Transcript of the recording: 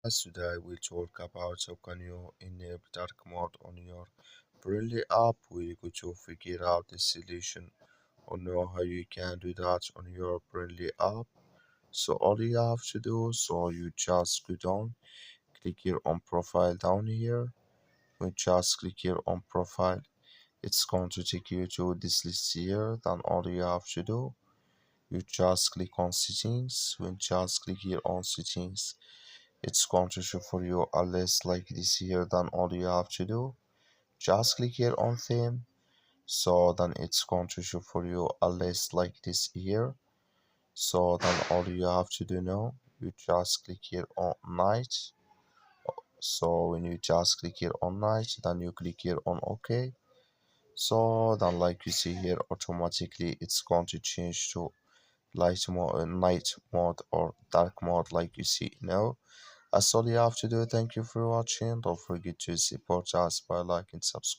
As today we talk about how can you enable dark mode on your Braille app. We go to figure out the solution or know how you can do that on your Braille app. So all you have to do, so you just go down, click here on profile down here. We just click here on profile. It's going to take you to this list here. Then all you have to do, you just click on settings. We just click here on settings. It's going to show for you a list like this here. Then all you have to do, just click here on theme. So then it's going to show for you a list like this here. So then all you have to do now, you just click here on night. So when you just click here on night, then you click here on OK. So then like you see here, automatically it's going to change to night mode or dark mode like you see now. That's all you have to do. Thank you for watching. Don't forget to support us by liking, subscribe.